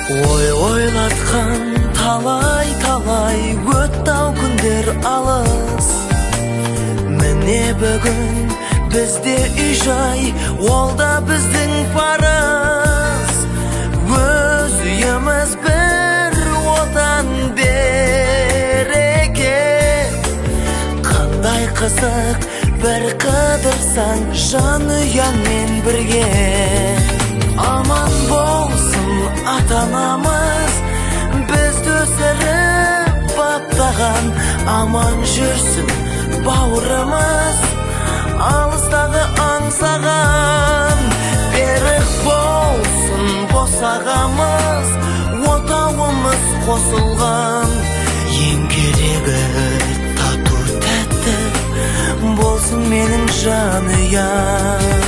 Ойлатқан талай өтті-ау күндер алыс. Міне бүгін бізде үй-жай, ол да біздің парыз. Өз үйіміз бір отан береке. Қандай қызық бір қыдырсаң жанұяңмен бірге. Аман болсын ата-анамыз, бізді өсіріп баптаған. Аман жүрсін бауырымыз, алыстағы аңсаған. Берік болсын босағамыз, отауымыз қосылған. Ең керегі тату тәтті болсын менің жанұям.